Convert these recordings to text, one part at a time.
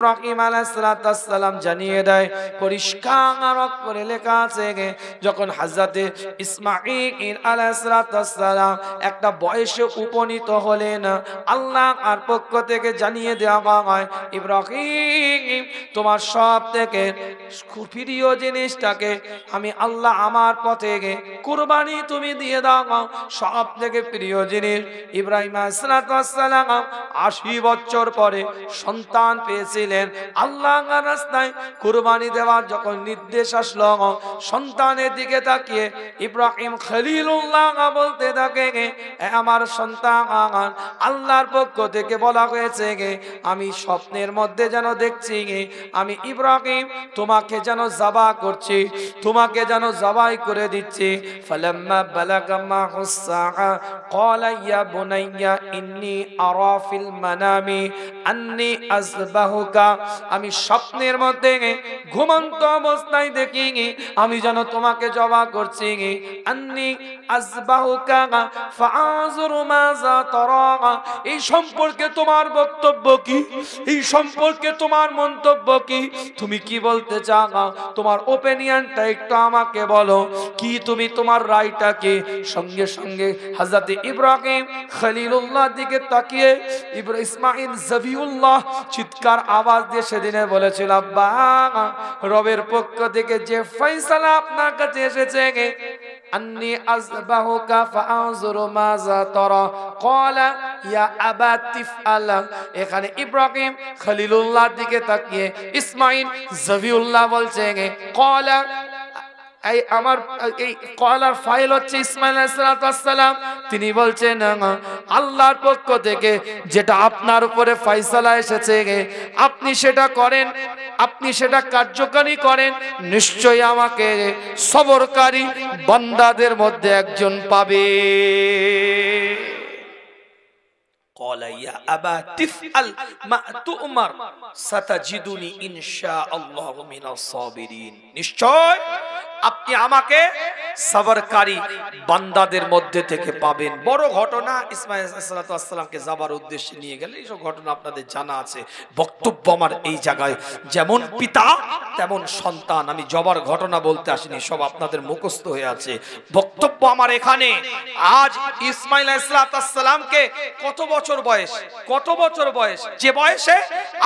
ইব্রাহিম আলাইহিস সালাম জানিয়ে দেয়, পরিষ্কার করে লেখা আছে যখন হযরতে ইসমাঈল আলাইহিস সালাম একটা বয়সে উপনীত হলেন, আল্লাহ আর পক্ষ থেকে জানিয়ে দেওয়া হয়, ইব্রাহিম তোমার সব থেকে প্রিয় জিনিসটাকে আমি আল্লাহ আমার পথে কুরবানি তুমি দিয়ে দাও। সব থেকে প্রিয় জিনিস ইব্রাহিম আলাইহিস সালাম 80 বছর পরে সন্তান পেয়েছিলেন। আল্লাহর রাস্তায় কুরবানি দেওয়ার যখন নির্দেশ আসলো, সন্তানের দিকে তাকিয়ে ইব্রাহিম খলিলুল্লাহ বলতে থাকে, আমার সন্তান, আল্লাহর পক্ষ থেকে বলা হয়েছে আমি স্বপ্নের মধ্যে যেন দেখছি আমি ইব্রাহিম তোমাকে যেন জবাই করছি, তোমাকে যেন জবাই করে দিচ্ছি। ফালাম্মা বালাগা মাহুস সাআ ক্বালা ইয়া বুনাইয়া ইন্নী আরা ফিল মানামি আন্নী আযবাহুকা, আমি স্বপ্নের মধ্যে ঘুমন্ত অবস্থায় দেখি আমি যেন তোমাকে জবাই করছি। আন্নী আযবাহুকা ফাআযুরু মাযা তারা, এই সম্পর্কে তোমার বক্তব্য কি, এই সম্পর্কে তোমার মন্তব্য কি, তুমি কি বলতে চাও, তোমার ওপিনিয়নটা একটু আমাকে বলো, কি তুমি তোমার রায়টা কি। সঙ্গে সঙ্গে হযরত ইব্রাহিম খলিলুল্লাহ দিকে তাকিয়ে ইসমাঈল জবিউল্লাহ চিৎকার আওয়াজ দিয়ে সেদিনে বলেছিল, আব্বা রবের পক্ষ থেকে যে ফয়সালা আপনার কাছে এসেছে আন্নী আযবাহুকা ফাআযুরু মাযা তারা ক্বালা ইয়া আবা তিফআল, এখানে ইব্রাহিম খলিলুল্লাহ দিকে তাকিয়ে ইসমাঈল জবিউল্লাহ বলছে ক্বালা, এই আমার এই কলার ফাইল হচ্ছে ইসমাঈল আলাইহিস সালাম, তিনি বলছেন আল্লাহর পক্ষ থেকে যেটা আপনার উপরে ফয়সালা এসেছে আপনি সেটা করেন, আপনি সেটা কার্যকরী করেন, নিশ্চয়ই আমাকে সবরকারী বান্দাদের মধ্যে একজন পাবে। ক্বালা ইয়া আবা তিফআল মা তু'মার সাতাজিদুনি ইনশাআল্লাহু মিনাস সাবিরিন, নিশ্চয় আপনি আমাকে সবরকারী বান্দাদের মধ্যে থেকে পাবেন। বড় ঘটনা, ইসমাঈল আলাইহিস সালামকে যাবার উদ্দেশ্যে নিয়ে গেলে, এইসব ঘটনা আপনাদের জানা আছে। বক্তব্য আমার এই জায়গায় যেমন পিতা তেমন সন্তান, আমি জবার ঘটনা বলতে আসিনি, সব আপনাদের মুখস্থ হয়ে আছে। বক্তব্য আমার এখানে, আজ ইসমাঈল আলাইহিস সালামকে কত বছর বয়স, কত বছর বয়স, যে বয়সে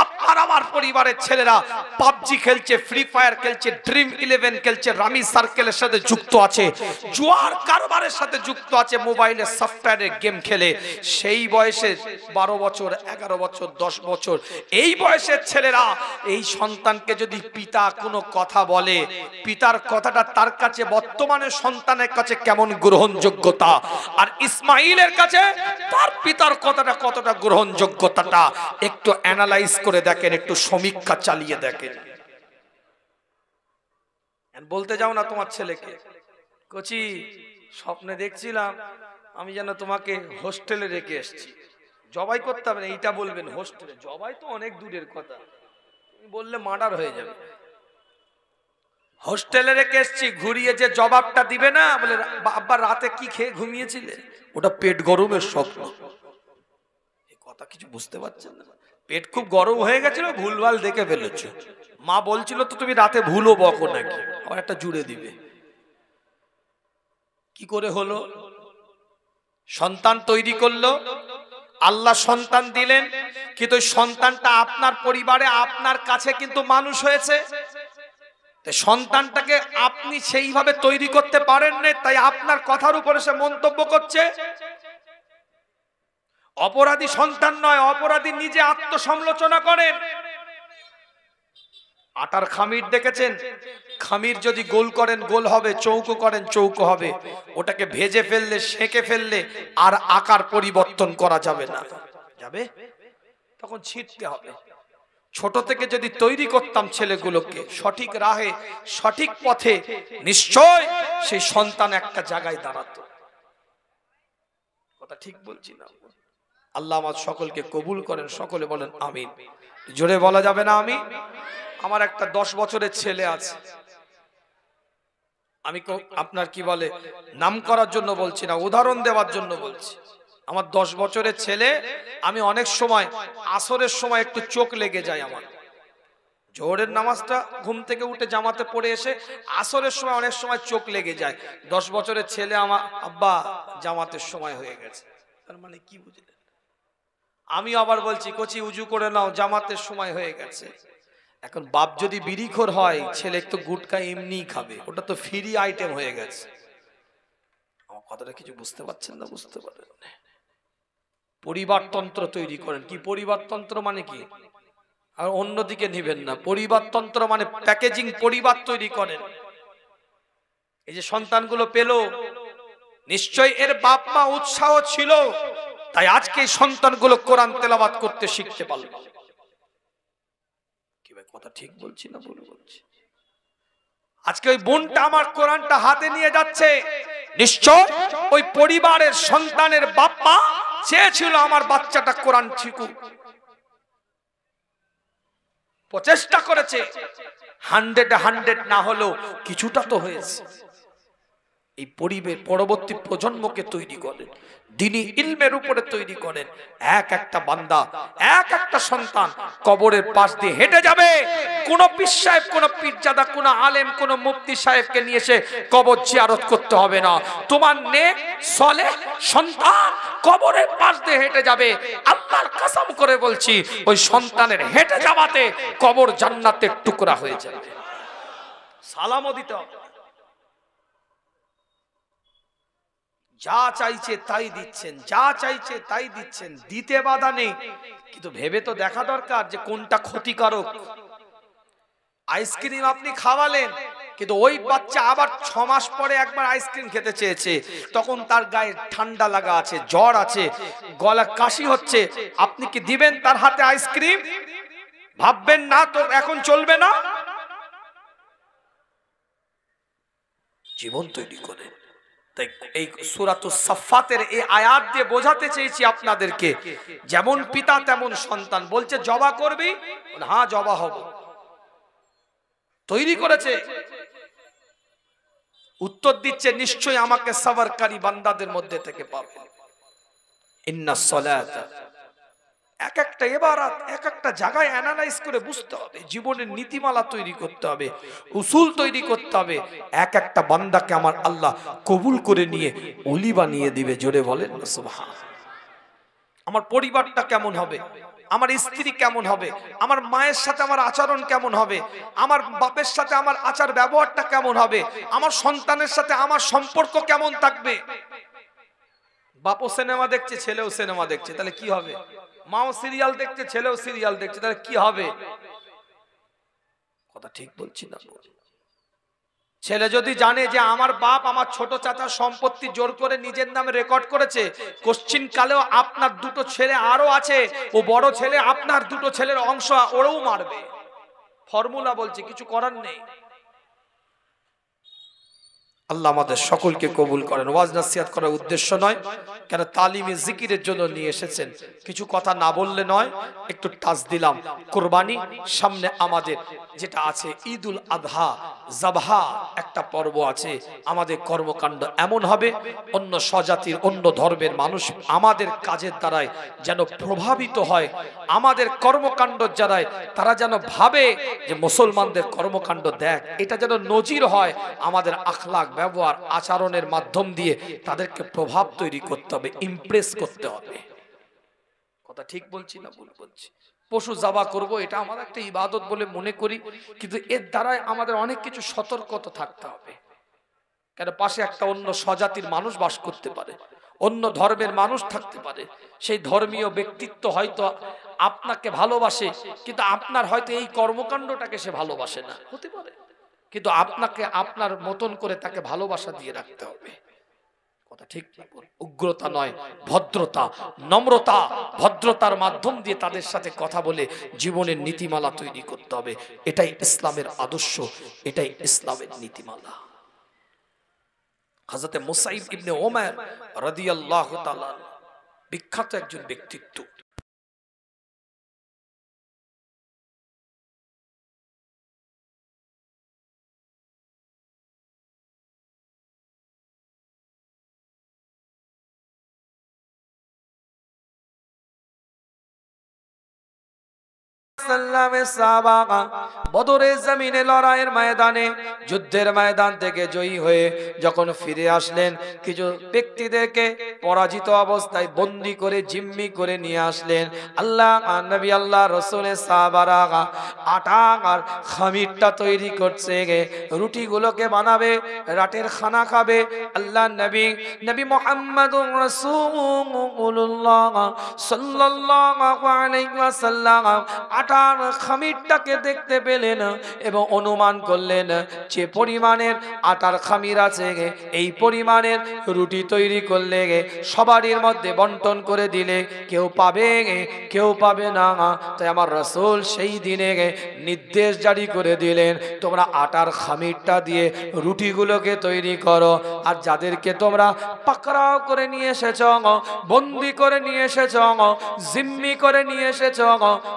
আপনার আমার পরিবারের ছেলেরা পাবজি খেলছে, ফ্রি ফায়ার খেলছে, ড্রিম 11 খেলছে, রামি সার্কেলের সাথে যুক্ত আছে, জুয়ার কারবারের সাথে যুক্ত আছে, মোবাইলে সফটওয়্যারের গেম খেলে, সেই বয়সে 12 বছর 11 বছর 10 বছর এই বয়সের ছেলেরা এই সন্তানকে যদি পিতা কোনো কথা বলে, পিতার কথাটা তার কাছে বর্তমানে সন্তানের কাছে কেমন গ্রহণযোগ্যতা, আর ইসমাঈলের কাছে তার পিতার কথাটা কতটা গ্রহণযোগ্যতাটা একটু অ্যানালাইজ করে দেখেন, একটু সমীক্ষা চালিয়ে দেখেন। বলতে যাও না তোমার ছেলেকে, কচি স্বপ্নে দেখছিলাম আমি যেন তোমাকে হোস্টেলে রেখে এসেছি, জবাই করতে হবে না, এইটা বলবেন হোস্টেলে, জবাই তো অনেক দূরের কথা, তুমি বললে মার্ডার হয়ে যাবে। হোস্টেলে রেখে এসেছি, ঘুরিয়ে যে জবাবটা দিবে না, বলে আব্বা রাতে কি খেয়ে ঘুমিয়েছিলে, ওটা পেট গরমের স্বপ্ন। এই কথা কিছু বুঝতে পারছেন না, পেট খুব গরম হয়ে গেছিল, ভুলভাল দেখে ফেলেছো, মা বলছিল তো তুমি রাতে ভুলও বকো নাকি, আবার একটা জুড়ে দিবে। কি করে হলো? সন্তান তৈরি করলো, আল্লাহ সন্তান দিলেন, কিন্তু সন্তানটা আপনার পরিবারে আপনার কাছে কিন্তু মানুষ হয়েছে, সন্তানটাকে আপনি সেইভাবে তৈরি করতে পারেন না, তাই আপনার কথার উপরে সে মন্তব্য করছে। অপরাধী সন্তান নয়, অপরাধী নিজে আত্মসমালোচনা করেন। আটার খামির দেখেছেন, খামির যদি গোল করেন গোল হবে, চৌকো করেন চৌকো হবে, ওটাকে ভেজে ফেললে সেঁকে ফেললে আর আকার পরিবর্তন করা যাবে না, যাবে তখন ছিটতে হবে। ছোট থেকে যদি তৈরি করতাম ছেলেগুলোকে সঠিক রাহে সঠিক পথে, নিশ্চয় সেই সন্তান একটা জায়গায় দাঁড়াতো। কথা ঠিক বলছি না? আল্লাহ আমার সকলকে কবুল করেন, সকলে বলেন আমিন। জোরে বলা যাবে না আমিন? আমার একটা 10 বছরের ছেলে আছে, আমি আপনার কি বলে নাম করার জন্য বলছি না, উদাহরণ দেওয়ার জন্য বলছি। আমার 10 বছরের ছেলে, আমি অনেক সময় আসরের সময় একটু চোখ লেগে যায় আমার, জোহরের নামাজটা ঘুম থেকে উঠে জামাতে পড়ে এসে আসরের সময় অনেক সময় চোখ লেগে যায়, 10 বছরের ছেলে আমার আব্বা জামাতের সময় হয়ে গেছে, তার মানে কি বুঝলেন? আমি আবার বলছি কচি উজু করে নাও জামাতের সময় হয়ে গেছে। এখন বাপ যদি বিড়িখোর হয়, ছেলে তো গুটকা এমনিই খাবে, ওটা তো ফ্রি আইটেম হয়ে গেছে। আমার কথাটা কিছু বুঝতে পারছেন না? বুঝতে পারেন? পরিবারতন্ত্র তৈরি করেন। কি পরিবারতন্ত্র মানে কি? আর অন্যদিকে নিবেন না। পরিবারতন্ত্র মানে প্যাকেজিং পরিবার তৈরি করেন। এই যে সন্তানগুলো পেল, নিশ্চয় এর বাপ মা উৎসাহ ছিল, তাই আজকে এই সন্তানগুলো কোরআন তেলাওয়াত করতে শিখতে পারল। কি ভাই কথা ঠিক বলছি না ভুল বলছি? আজকে ওই বোনটা আমার কোরআনটা হাতে নিয়ে যাচ্ছে, নিশ্চয় ওই পরিবারের সন্তানের বাপ মা চেয়েছিল আমার বাচ্চাটা কোরআন শিখুক, প্রচেষ্টা করেছে, 100 না হলেও কিছুটা তো হয়েছে। এই পরিবেশ পরবর্তী প্রজন্মকে তৈরি করেন, দ্বীনি ইলমের উপরে তৈরি করেন। এক একটা বান্দা, এক একটা সন্তান কবরের পাশ দিয়ে হেঁটে যাবে, কোন পীর সাহেব, কোন পীরজাদা, কোন আলেম, কোন মুফতি সাহেবকে নিয়ে এসে কবর জিয়ারত করতে হবে না। তোমার নেক সলেহ সন্তান কবরের পাশ দিয়ে হেঁটে যাবে। আল্লাহর কসম করে বলছি, ওই সন্তানের হেঁটে যাওয়াতে কবর জান্নাতের টুকরা হয়ে যাবে। সালামও দিতে হবে। যা চাইছে তাই দিচ্ছেন, যা চাইছে তাই দিচ্ছেন, দিতে বাধা নেই, কিন্তু ভেবে তো দেখা দরকার যে কোনটা ক্ষতিকারক। আইসক্রিম আপনি খাওয়ালেন, কিন্তু ওই বাচ্চা আবার 6 মাস পরে একবার আইসক্রিম খেতে চেয়েছে, তখন তার গায়ে ঠান্ডা লাগা আছে, জ্বর আছে, গলা কাশি হচ্ছে, আপনি কি দিবেন তার হাতে আইসক্রিম? ভাববেন না তো এখন চলবে না? জীবন তৈরি করে। তাই এই সূরাতুস সাফফাতের এই আয়াত দিয়ে বোঝাতে চেয়েছি আপনাদেরকে, যেমন পিতা তেমন সন্তান। বলছে জবা করবি? হ্যাঁ জবা হব। তৈরি করেছে, উত্তর দিচ্ছে নিশ্চয়ই আমাকে সবরকারী বান্দাদের মধ্যে থেকে পাবে। ইন্নাস সালাতা, এক একটা ইবারত এক একটা জায়গায় অ্যানালাইজ করে বুঝতে হবে, জীবনের নীতিমালা তৈরি করতে হবে, উসুল তৈরি করতে হবে। এক একটা বান্দাকে আমার আল্লাহ কবুল করে নিয়ে ওলি বানিয়ে দিবে। জোরে বলেন না সুবহানাল্লাহ। আমার পরিবারটা কেমন হবে, আমার স্ত্রী কেমন হবে, আমার মায়ের সাথে আমার আচরণ কেমন হবে, আমার বাপের সাথে আমার আচার ব্যবহারটা কেমন হবে, আমার সন্তানের সাথে আমার সম্পর্ক কেমন থাকবে। বাপও সিনেমা দেখছে, ছেলেও সিনেমা দেখছে, তাহলে কি হবে? মাও সিরিয়াল দেখছে, ছেলেও সিরিয়াল দেখছে, তাহলে কি হবে? কথা ঠিক বলছি না? ছেলে যদি জানে যে আমার বাপ আমার ছোট চাচার সম্পত্তি জোর করে নিজের নামে রেকর্ড করেছে, কোশ্চিন কালেও আপনার দুটো ছেলে আরো আছে, ও বড় ছেলে আপনার দুটো ছেলের অংশ ওরেও মারবে। ফর্মুলা বলছে, কিছু করার নেই। আল্লাহ আমাদের সকলকে কবুল করেন। ওয়াজ নাসিহাত করার উদ্দেশ্য নয়, কেন তালিমে জিকিরের জন্য নিয়ে এসেছেন, কিছু কথা না বললে নয়, একটু টাচ দিলাম। কুরবানি সামনে আমাদের যেটা আছে, ঈদুল আযহা জাবহা একটা পর্ব আছে। আমাদের কর্মকাণ্ড এমন হবে, অন্য স্বজাতির অন্য ধর্মের মানুষ আমাদের কাজের দ্বারাই যেন প্রভাবিত হয়, আমাদের কর্মকাণ্ড দ্বারাই তারা যেন ভাবে যে মুসলমানদের কর্মকাণ্ড দেখ, এটা যেন নজির হয়। আমাদের আখলাক ব্যবহার আচরণের মাধ্যম দিয়ে তাদেরকে প্রভাব তৈরি করতে হবে, ইমপ্রেস করতে হবে। কথা ঠিক বলছি না ভুল বলছি? পশু জবা করব, এটা আমাদের একটা ইবাদত বলে মনে করি, কিন্তু এর দ্বারাই আমাদের অনেক কিছু সতর্কতা থাকতে হবে। কেন পাশে একটা অন্য স্বজাতির মানুষ বাস করতে পারে, অন্য ধর্মের মানুষ থাকতে পারে, সেই ধর্মীয় ব্যক্তিত্ব হয়তো আপনাকে ভালোবাসে, কিন্তু আপনার হয়তো এই কর্মকাণ্ডটাকে সে ভালোবাসে না, হতে পারে, কিন্তু আপনাকে আপনার মতন করে তাকে ভালোবাসা দিয়ে রাখতে হবে। কথা ঠিক? উগ্রতা নয়, ভদ্রতা, নম্রতা, ভদ্রতার মাধ্যম দিয়ে তাদের সাথে কথা বলে জীবনের নীতিমালা তৈরি করতে হবে। এটাই ইসলামের আদর্শ, এটাই ইসলামের নীতিমালা। হযরতে মুসাইব ইবনে উমার রাদিয়াল্লাহু তাআলা বিখ্যাত একজন ব্যক্তিত্ব। সাল্লামের সাহাবা বদরের জমিনে লড়াইয়ের ময়দানে যুদ্ধের ময়দান থেকে জয়ী হয়ে যখন ফিরে আসলেন, কিছু ব্যক্তিদেরকে পরাজিত অবস্থায় বন্দী করে জিম্মি করে নিয়ে আসলেন। আল্লাহ নবী আল্লাহ রাসূলের সাহাবারা আটা আর খামিরটা তৈরি করছে, রুটিগুলোকে বানাবে, রাতের খানা খাবে। আল্লাহ নবী মুহাম্মদুর রাসূলুল্লাহ সাল্লাল্লাহু আলাইহি ওয়াসাল্লাম আটার খামিরটাকে দেখতে পেলেন এবং অনুমান করলেন যে পরিমাণের আটার খামির আছে এই পরিমাণের রুটি তৈরি করলে সবারই মধ্যে বন্টন করে দিলে কেউ পাবে কেউ পাবে না। তাই আমার রাসূল সেই দিনে নির্দেশ জারি করে দিলেন, তোমরা আটার খামিরটা দিয়ে রুটিগুলোকে তৈরি করো, আর যাদেরকে তোমরা পাকড়াও করে নিয়ে এসেছ, বন্দি করে নিয়ে এসেছ, জিম্মি করে নিয়ে এসেছ,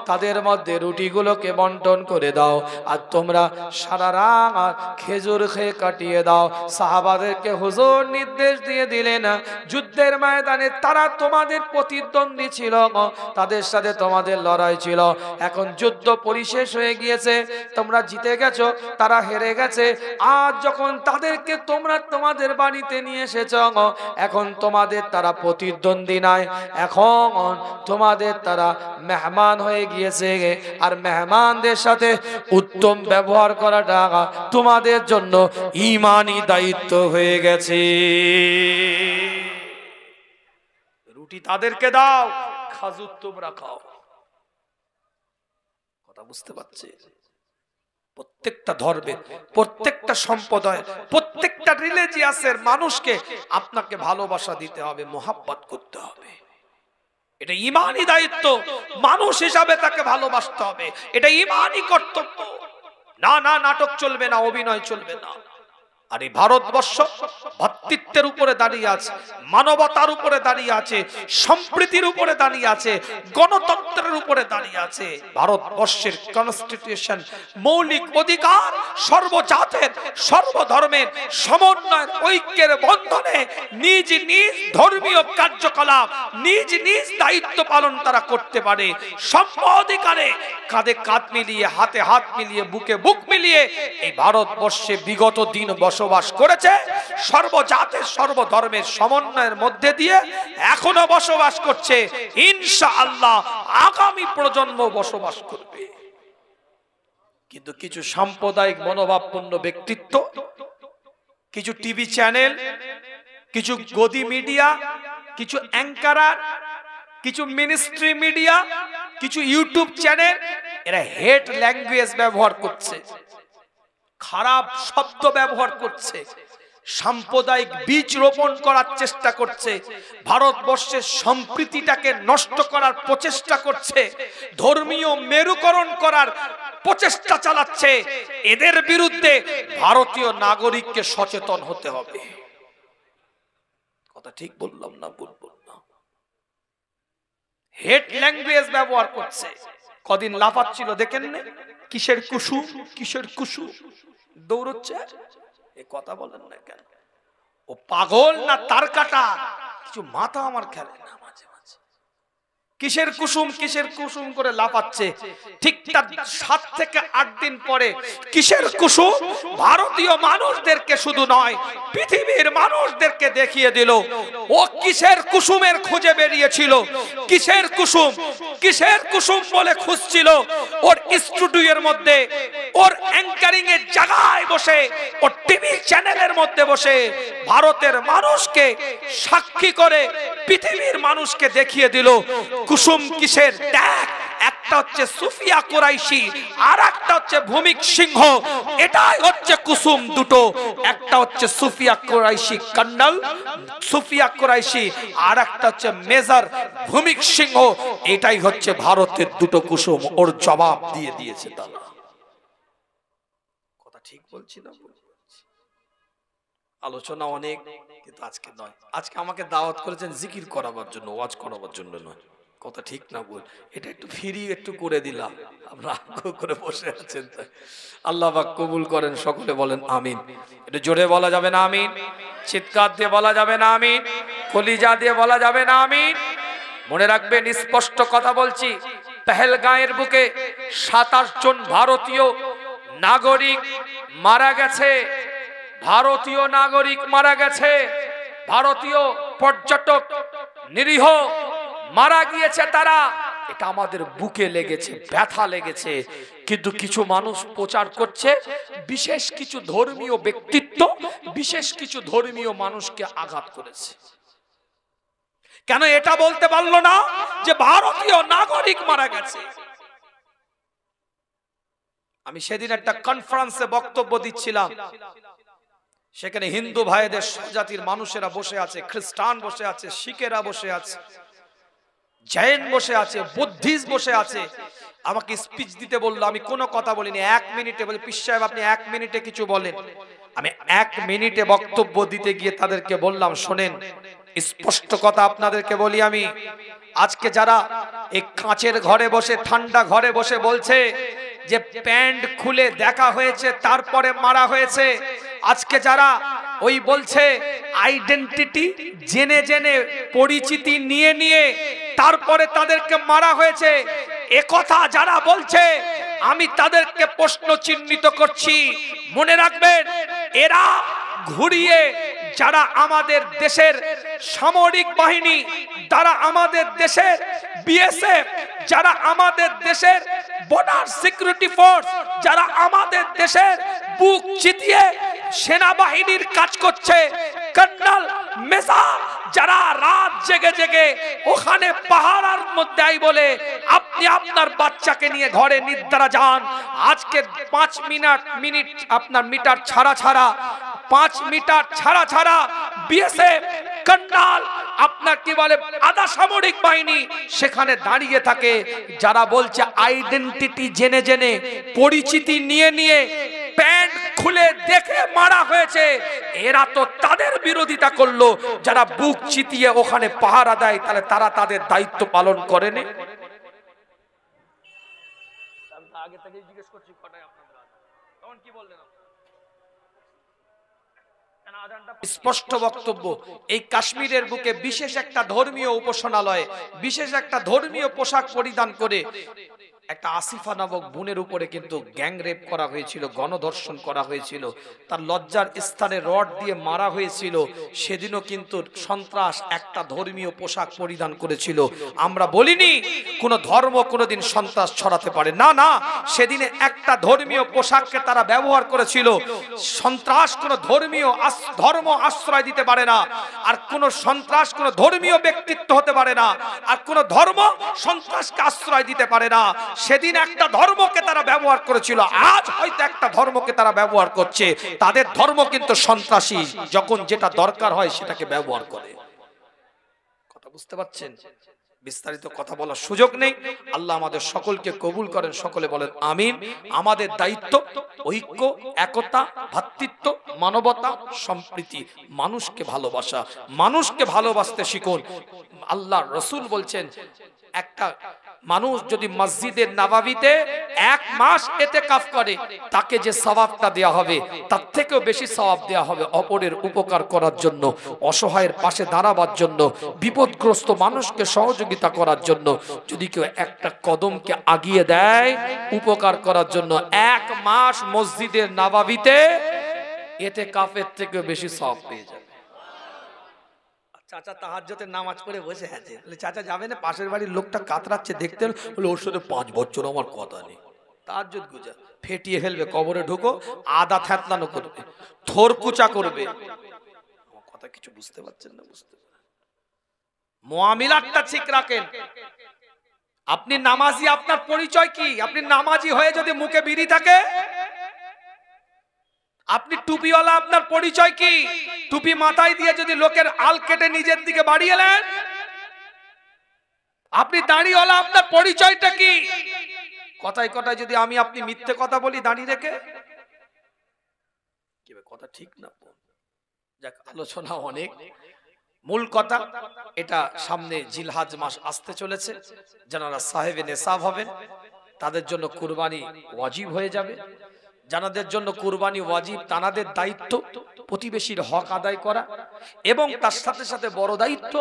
তাদের মধ্যে রুটিগুলোকে বন্টন করে দাও, আর তোমরা সারা রাত খেজুর খেয়ে কাটিয়ে দাও। সাহাবাদেরকে হুজুর নির্দেশ দিয়ে দিলেন, যুদ্ধের ময়দানে তারা তোমাদের প্রতিদ্বন্দ্বী ছিল, তাদের সাথে তোমাদের লড়াই ছিল, এখন যুদ্ধ পরিশেষ হয়ে গিয়েছে, তোমরা জিতে গেছো, তারা হেরে গেছে। আজ যখন তাদেরকে তোমরা তোমাদের বাড়িতে নিয়ে এসেছো, এখন তোমাদের তারা প্রতিদ্বন্দ্বী নাই, এখন তোমাদের তারা মেহমান হয়ে গিয়েছে, আর মেহমানদের সাথে উত্তম ব্যবহার করাটা তোমাদের জন্য ঈমানি দায়িত্ব হয়ে গেছে। রুটি তাদেরকে দাও, খাজুর তোমরা খাও। কথা বুঝতে পারছে? প্রত্যেকটা ধর্মের, প্রত্যেকটা সম্প্রদায়, প্রত্যেকটা রিলিজিয়াসের মানুষকে আপনাকে ভালোবাসা দিতে হবে, মোহাব্বত করতে হবে। এটা ঈমানি দায়িত্ব, মানুষ হিসাবে তাকে ভালোবাসতে হবে, এটা ঈমানি কর্তব্য। না না, নাটক চলবে না, অভিনয় চলবে না। আর এই ভারতবর্ষ ভ্রাতৃত্বের উপরে দাঁড়িয়ে আছে, মানবতার উপরে দাঁড়িয়ে আছে, সম্প্রীতির উপরে দাঁড়িয়ে আছে, গণতন্ত্রের উপরে দাঁড়িয়ে আছে। ভারতবর্ষের কনস্টিটিউশন মৌলিক অধিকার সর্বজাতের সর্বধর্মের সমন্বয়ের ঐক্যের বন্ধনে নিজ নিজ ধর্মীয় কার্যকলাপ, নিজ নিজ দায়িত্ব পালন তারা করতে পারে। সম অধিকারে কাঁধে কাঁধ মিলিয়ে, হাতে হাত মিলিয়ে, বুকে বুক মিলিয়ে এই ভারতবর্ষে বিগত দিন বসবাস করেছে। সর্বজাতের সর্বধর্মের সমন্বয়ের মধ্যে দিয়ে এখনো বসবাস করছে, ইনশাআল্লাহ আগামী প্রজন্ম বসবাস করবে। কিন্তু কিছু সাম্প্রদায়িক মনোভাবপূর্ণ ব্যক্তিত্ব, কিছু টিভি চ্যানেল, কিছু গদি মিডিয়া, কিছু অ্যাঙ্কারার, কিছু মিনিস্ট্রি মিডিয়া, কিছু ইউটিউব চ্যানেল, এরা হেট ল্যাঙ্গুয়েজ ব্যবহার করছে, খারাপ শব্দ ব্যবহার করছে, সাম্প্রদায়িক বীজ রোপণ করার চেষ্টা করছে, ভারতবর্ষের সম্প্রীতিটাকে নষ্ট করার প্রচেষ্টা করছে, ধর্মীয় মেরুকরণ করার প্রচেষ্টা চালাচ্ছে। এদের বিরুদ্ধে ভারতীয় নাগরিককে সচেতন হতে হবে। কথা ঠিক বললাম না ভুল বললাম? হেট ল্যাঙ্গুয়েজ ব্যবহার করছে। কদিন লাফাচ্ছিল দেখেন না, কিসের কুসু কিসের কুসু দৌড়চ্ছে, এ কথা বলেন না কেন? ও পাগল না তার কাটা? কিছু মাথা আমার খেলে না মাঝে মাঝে। কিসের কুসুম কিসের কুসুম করে লাফাচ্ছে। ঠিক তার 7 থেকে 8 দিন পরে কিসের কুসুম ভারতীয় মানুষদেরকে শুধু নয়, পৃথিবীর মানুষদেরকে দেখিয়ে দিল ও কিসের কুসুমের খুঁজে বেরিয়েছিল। কিসের কুসুম, কিসের কুসুম বলে খুঁজছিল। ওর স্টুডিওর মধ্যে, ওর অ্যাঙ্কারিং এর জায়গায় বসে, ওর টিভি চ্যানেলের মধ্যে বসে ভারতের মানুষকে সাক্ষী করে পৃথিবীর মানুষকে দেখিয়ে দিল কুসুম কিসের। দেখ, একটা হচ্ছে সুফিয়া কুরাইশি, আর একটা হচ্ছে ভূমিক সিংহ। এটাই হচ্ছে কুসুম দুটো। একটা হচ্ছে সুফিয়া কুরাইশি কর্নেল, সুফিয়া কুরাইশি, আর একটা হচ্ছে মেজর ভূমিক সিংহ। এটাই হচ্ছে ভারতের দুটো কুসুম। ওর জবাব দিয়ে দিয়েছে তারা। কথা ঠিক বলছি না? আলোচনা অনেক, কিন্তু আজকে নয়। আজকে আমাকে দাওয়াত করেছেন জিকির করাবার জন্য, ওয়াজ করাবার জন্য নয়। কথা ঠিক না বল? এটা একটু ফ্রি একটু করে দিলাম, আমরা আগ্রহ করে বসে আছেন। আল্লাহ পাক কবুল করেন, সকলে বলেন আমিন। একটু জোরে বলা যাবে না আমিন? চিৎকার দিয়ে বলা যাবে না আমিন? কলিজা দিয়ে বলা যাবে না আমিন? মনে রাখবেন, স্পষ্ট কথা বলছি, পেহেলগাঁয়ের বুকে 27 জন ভারতীয় নাগরিক মারা গেছে, ভারতীয় নাগরিক মারা গেছে, ভারতীয় পর্যটক নিরীহ মারা গিয়েছে তারা। এটা আমাদের বুকে লেগেছে, ব্যথা লেগেছে। কিন্তু কিছু মানুষ প্রচার করছে বিশেষ কিছু ধর্মীয় ব্যক্তিত্ব বিশেষ কিছু ধর্মীয় মানুষকে আঘাত করেছে। কেন এটা বলতে পারলো না যে ভারতীয় নাগরিক মারা গেছে? আমি সেদিন একটা কনফারেন্সে বক্তব্য দিচ্ছিলাম, সেখানে হিন্দু ভাইদের জাতির মানুষেরা বসে আছে, খ্রিস্টান বসে আছে, শিখেরা বসে আছে, জৈন বসে আছে, বুদ্ধিস্ট বসে আছে। আমাকে স্পিচ দিতে বললো, আমি কোনো কথা বলিনি। 1 মিনিটে বলে, পীর সাহেব আপনি 1 মিনিটে কিছু বলেন। আমি 1 মিনিটে বক্তব্য দিতে গিয়ে তাদেরকে বললাম, শোনেন স্পষ্ট কথা আপনাদেরকে বলি, আমি আজকে যারা এই কাঁচের ঘরে বসে ঠান্ডা ঘরে বসে বলছে যে প্যান্ট খুলে দেখা হয়েছে তারপরে মারা হয়েছে, আজকে যারা ওই বলছে আইডেন্টিটি জেনে জেনে পরিচিতি নিয়ে নিয়ে তারপরে তাদেরকে মারা হয়েছে, একথা যারা বলছে আমি তাদেরকে প্রশ্ন চিহ্নিত করছি। মনে রাখবেন, এরা ঘুরিয়ে যারা আমাদের দেশের সামরিক বাহিনী, যারা আমাদের দেশের বিএসএফ, যারা আমাদের দেশের বর্ডার সিকিউরিটি ফোর্স, যারা আমাদের দেশের বুক চিতিয়ে সেনাবাহিনীর কাজ করছে, কর্নেল মেজর যারা রাত জেগে জেগে ওখানে পাহারার মধ্যে আই বলে আপনি আপনার বাচ্চাকে নিয়ে ঘরে নিদ্রা যান। আজকে 5 মিনিট আপনার মিটার ছাড়া ছাড়া 5 মিটার ছাড়া ছাড়া বিএসএফ কর্নেল আপনার কি বলে আধা সামরিক বাহিনী সেখানে দাঁড়িয়ে থাকে। যারা বলছে আইডেন্টিটি জেনে জেনে পরিচিতি নিয়ে নিয়ে প্যান্ট খুলে দেখে মারা হয়েছে, এরা তো তাদের বিরোধিতা করলো যারা বুক চিতিয়ে ওখানে পাহারা দেয়। তাহলে তারা তাদের দায়িত্ব পালন করেনি? আগে থেকে জিজ্ঞেস করছি কটায় আপনাদের তখন কি বললেন? স্পষ্ট বক্তব্য। এই কাশ্মীরের বুকে বিশেষ একটা ধর্মীয় উপাসনালয়, বিশেষ একটা ধর্মীয় পোশাক পরিধান করে একটা আসিফা নামক বোনের উপরে কিন্তু গ্যাং রেপ করা হয়েছিল, গণধর্ষণ করা হয়েছিল, তার লজ্জার স্থানে রড দিয়ে মারা হয়েছিল। সেদিনও কিন্তু সন্ত্রাস একটা ধর্মীয় পোশাক পরিধান করেছিল। আমরা বলিনি কোনো ধর্ম কোনোদিন সন্ত্রাস ছড়াতে পারে না, না, সেদিনে একটা ধর্মীয় পোশাককে তারা ব্যবহার করেছিল। সন্ত্রাস কোনো ধর্ম আশ্রয় দিতে পারে না, আর কোন সন্ত্রাস কোন ধর্মীয় ব্যক্তিত্ব হতে পারে না, আর কোন ধর্ম সন্ত্রাসকে আশ্রয় দিতে পারে না। সেদিন একটা ধর্মকে তারা ব্যবহার করেছিল, আজ হয়তো একটা ধর্মকে তারা ব্যবহার করছে। তাদের ধর্ম কিন্তু সন্ত্রাসী, যখন যেটা দরকার হয় সেটাকে ব্যবহার করে। কথা বুঝতে পারছেন? বিস্তারিত কথা বলার সুযোগ নেই। আল্লাহ আমাদের সকলকে কবুল করেন, সকলে বলেন আমিন। আমাদের দায়িত্ব ঐক্য, একতা, ভ্রাতৃত্ব, মানবতা, সম্প্রীতি, মানুষকে ভালোবাসা। মানুষকে ভালোবাসতে শিখুন। আল্লাহ রসুল বলছেন, একটা মানুষ যদি মসজিদের নববীতে 1 মাস ইতিকাফ করে, তাকে যে সওয়াবটা দেয়া হবে তার থেকেও বেশি সওয়াব দেয়া হবে অপরের উপকার করার জন্য, অসহায়ের পাশে দাঁড়াবার জন্য, বিপদগ্রস্ত মানুষকে সহযোগিতা করার জন্য। যদি কেউ একটা কদমকে আগিয়ে দেয় উপকার করার জন্য, 1 মাস মসজিদের নববীতে ইতিকাফের থেকেও বেশি সওয়াব পেয়ে যাবে। চাচা তাহাজ্জুদের নামাজ পড়ে বসে আছে, চাচা যাবে না? পাশের বাড়ির লোকটা কাতরাচ্ছে দেখতে, বলে ওর সাথে 5 বছর আমার কথা নেই। তাহাজ্জুদ গুজা ফেটিয়ে ফেলবে, কবরে ঢুকো, আদা থ্যাতলানো করবে, থোর কুচা করবে। আমার কথা কিছু বুঝতে পারছেন না? বুঝতে মুআমিলাতটা ঠিক রাখেন। আপনি নামাজি, আপনার পরিচয় কি? আপনি নামাজি হয়ে যদি মুখে বিড়ি থাকে, আপনি টুপিওয়ালা, আপনার পরিচয় কি? টুপি মাথায় দিয়ে যদি লোকের আল কেটে নিজের দিকে বাড়িয়ে নেন, আপনি দাড়িওয়ালা, আপনার পরিচয়টা কি? কথায় কথায় যদি আমি আপনি মিথ্যে কথা বলি দাঁড়িয়ে রেখে, কি কথা ঠিক না? যাক, আলোচনা অনেক। মূল কথা এটা, সামনে জিলহজ মাস আসতে চলেছে। যারা সাহেবে নেশাব হবেন তাদের জন্য কুরবানি ওয়াজিব হয়ে যাবে। যাদের জন্য কুরবানি ওয়াজিব, তাদের দায়িত্ব প্রতিবেশীর হক আদায় করা, এবং তার সাথে সাথে বড় দায়িত্ব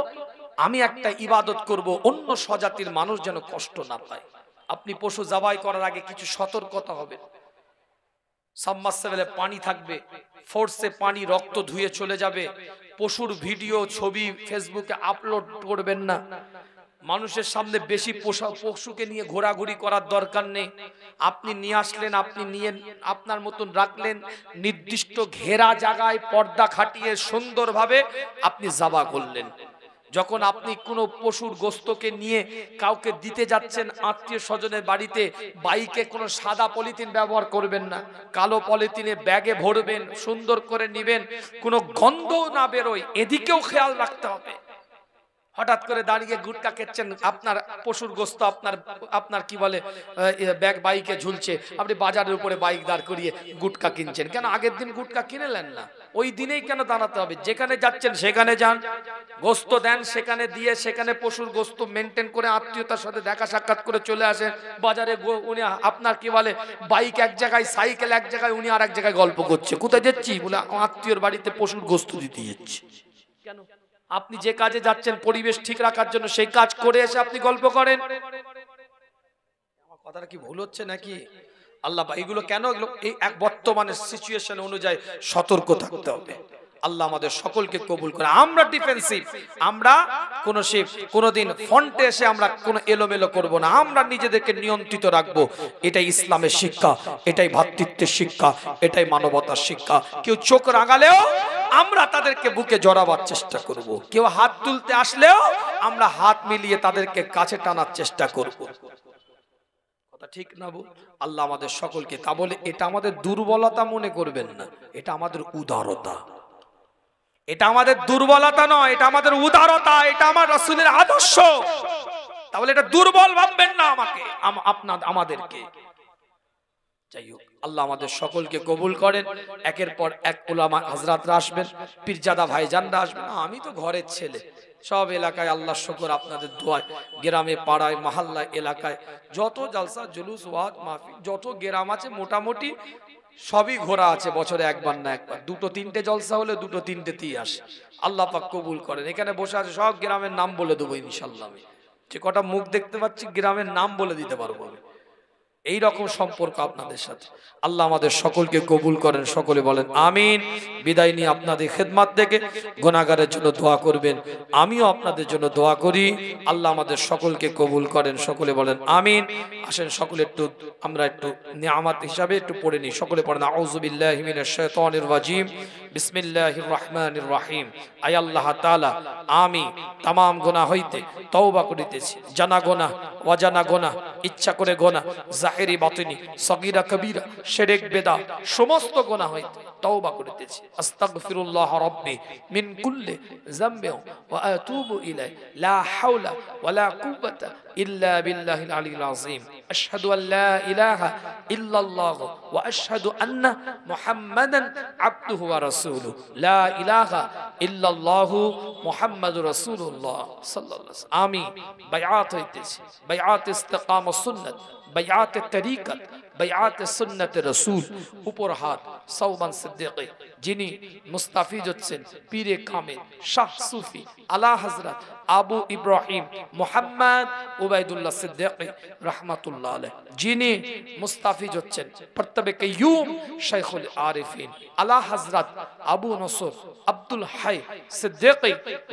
আমি একটা ইবাদত করব, অন্য স্বজাতির মানুষ যেন কষ্ট না পায়। আপনি পশু জবাই করার আগে কিছু সতর্কতা হবে। সাবমার্সিবলে পানি থাকবে, ফোর্সে পানি রক্ত ধুয়ে চলে যাবে। পশুর ভিডিও ছবি ফেসবুকে আপলোড করবেন না। মানুষের সামনে বেশি পশুকে নিয়ে ঘোরাঘুরি করার দরকার নেই। আপনি নিয়ে আসলেন, আপনি নিয়ে আপনার মতন রাখলেন, নির্দিষ্ট ঘেরা জায়গায় পর্দা খাটিয়ে সুন্দরভাবে আপনি জবাই করলেন। যখন আপনি কোনো পশুর গোস্তকে নিয়ে কাউকে দিতে যাচ্ছেন আত্মীয় স্বজনের বাড়িতে, বাইকে কোনো সাদা পলিথিন ব্যবহার করবেন না, কালো পলিথিনে ব্যাগে ভরবেন, সুন্দর করে নেবেন, কোনো গন্ধও না বেরোয়, এদিকেও খেয়াল রাখতে হবে। হঠাৎ করে দাঁড়িয়ে গুটকা খেচ্ছেন, আপনার পশুর গোস্ত আপনার কি বলে ব্যাগ বাইকে ঝুলছে, আপনি বাজারের উপরে বাইক দাঁড় করিয়ে গুটকা কিনছেন কেন? আগের দিন গুটকা কিনেলেন না, ওই দিনেই কেন দাঁড়াতে হবে? যেখানে যাচ্ছেন সেখানে যান, গোস্ত দেন সেখানে দিয়ে, সেখানে পশুর গোস্ত মেনটেন করে আত্মীয়তার সাথে দেখা সাক্ষাৎ করে চলে আসেন। বাজারে উনি আপনার কি বলে বাইক এক জায়গায়, সাইকেল এক জায়গায়, উনি আর এক জায়গায় গল্প করছে, কোথায় যাচ্ছি বলে আত্মীয়র বাড়িতে পশুর গোস্ত দিতে যাচ্ছি। কেন? আপনি যে কাজে যাচ্ছেন পরিবেশ ঠিক রাখার জন্য, সেই কাজ করে এসে আপনি গল্প করেন। আমার কথাটা কি ভুল হচ্ছে নাকি? আল্লাহ এগুলো কেন, এগুলো এই এক বর্তমানের সিচুয়েশন অনুযায়ী সতর্ক থাকতে হবে। আল্লাহ আমাদের সকলকে কবুল করে। আমরা ডিফেন্সিভ, আমরা কোনোদিন ফ্রন্টে এসে আমরা কোনো এলোমেলো করব না, আমরা নিজেদেরকে নিয়ন্ত্রিত রাখবো। এটাই ইসলামের শিক্ষা, এটাই ভ্রাতৃত্বের শিক্ষা, এটাই মানবতার শিক্ষা। কেউ চোখ রাঙালেও আমরা তাদেরকে বুকে জড়াবার চেষ্টা করব। কেউ হাত তুলতে আসলেও আমরা হাত মিলিয়ে তাদেরকে কাছে টানার চেষ্টা করব। কথা ঠিক না বল? আল্লাহ আমাদের সকলকে, তা বলে এটা আমাদের দুর্বলতা মনে করবেন না, এটা আমাদের উদারতা। এটা আমাদের দুর্বলতা নয়, এটা আমাদের উদারতা, এটা আমার রাসূলের আদর্শ। তাহলে এটা দুর্বল ভাববেন না আমাকে, আমাদেরকে। যাই হোক, আল্লাহ আমাদের সকলকে কবুল করেন। একের পর এক উলামা হযরতরা আসবেন, পীরজাদা ভাইজানরা আসবেন। আমি তো ঘরের ছেলে, সব এলাকায় আল্লাহ শুকর আপনাদের দোয়ায়, গ্রামে পাড়ায় মহল্লায় এলাকায় যত জলসা জুলুস ওয়াজ মাহফিল যত গ্রাম আছে মোটামুটি সবই ঘোরা আছে। বছরে একবার না একবার, দুটো তিনটে জলসা হলে দুটো তিনটেতেই আসে। আল্লাহ পাক কবুল করেন। এখানে বসে আছে সব গ্রামের নাম বলে দেবো ইনশাল্লাহ। আমি যে কটা মুখ দেখতে পাচ্ছি গ্রামের নাম বলে দিতে পারবো আমি। এই রকম সম্পর্ক আপনাদের সাথে। আল্লাহ আমাদের সকলকে কবুল করেন, সকলে বলেন আমিন। বিদায় নিয়ে আপনাদের খেদমত থেকে গুনাহগারের জন্য দোয়া করবেন, আমিও আপনাদের জন্য দোয়া করি। আল্লাহ আমাদের সকলকে কবুল করেন, সকলে বলেন আমিন। আসেন সকলে একটু আমরা একটু নিয়ামত হিসাবে একটু পড়ে নিই। সকলে পড়েন আউযু বিল্লাহি মিনাশ শাইতানির রাজিম, বিসমিল্লাহির রহমানির রহিম। আয় আল্লাহ তাআলা, আমি तमाम গুনাহ হইতে তওবা করিতেছি, জানা গুনাহ অজানা গুনাহ, ইচ্ছা করে গুনাহ, জাহিরি বাতিনি, সগীরা কবীরা, শিরক বেদাত সমস্ত গুনাহ হইতে তওবা করিতেছি। আস্তাগফিরুল্লাহ রাব্বি মিন কুল্লি যামবি ওয়া আতুবু ইলাইহি, লা হাওলা ওয়ালা কুওয়াতা ইল্লা বিল্লাহিল আলিয়্যিল আযীম। আশহাদু আল লা ইলাহা ইল্লাল্লাহ ওয়া আশহাদু আন্না মুহাম্মাদান আবদুহু ওয়া রাসূলুহু। লা ইলাহা ইল্লাল্লাহু মুহাম্মাদুর রাসূলুল্লাহ সাল্লাল্লাহু আলাইহি ওয়াসাল্লাম। আমি বাইআত হইতেছি, বাইআত ইস্তিকামাত সুন্নাত, বাইআত তরিকত, বাইআত সুন্নাত রাসূল। উপর হাত সওবান সিদ্দিকী, যিনি মুস্তাফিজ হচ্ছেন পীরে কামেল শাহ সুফি আলা হযরত আবু ইব্রাহিম মুহাম্মদ উবাইদুল্লাহ সিদ্দিকী রাহমাতুল্লাহ আলাইহি, যিনি মুস্তাফিজ হচ্ছেন পরতবে কাইয়ুম শাইখুল আরিফিন আলা হযরত আবু নসর আব্দুল হাই সিদ্দিকী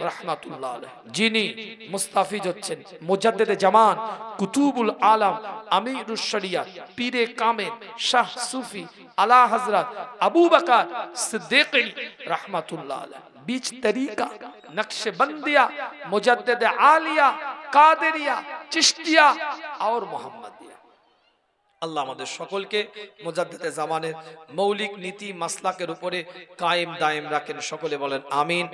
রাহমাতুল্লাহ আলাইহি, যিনি মুস্তাফিজ হচ্ছেন মুজাদ্দিদে জামান কুতুবুল আলম আমিরুশ শরিয়াত পীরে কামেল শাহ সুফি আলা হযরত আবু বকর সিদ্দিকী রাহমাতুল্লাহ আলাইহি। बीच तरीका नक्शबंदिया मुजद्दिद आलिया कादरिया चिश्तिया और मोहम्मदिया। আল্লাহ আমাদের সকলকে মুজাদ্দিদে জামানের মৌলিক নীতি মাসলাকের উপরে কায়েম দায়েম রাখেন, সকলে বলেন আমিন।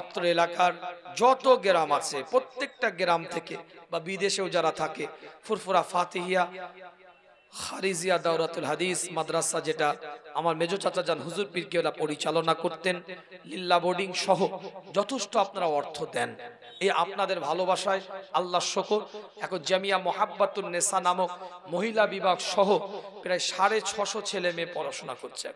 অত্র এলাকার যত গ্রাম আছে প্রত্যেকটা গ্রাম থেকে বা বিদেশেও যারা থাকে, ফুরফুরা ফাতিহিয়া খারিজিয়া দাওরাতুল হাদিস মাদ্রাসা, যেটা আমার মেজো চাচা জান হুজুর পীর কেওলা পরিচালনা করতেন, লিল্লা বোর্ডিং সহ যথেষ্ট আপনারা অর্থ দেন। এই আপনাদের ভালোবাসায় আল্লাহ শুকর, এখন জামিয়া মোহাব্বতুন নেসা নামক মহিলা বিভাগ সহ প্রায় 650 ছেলে মেয়ে পড়াশোনা করছে।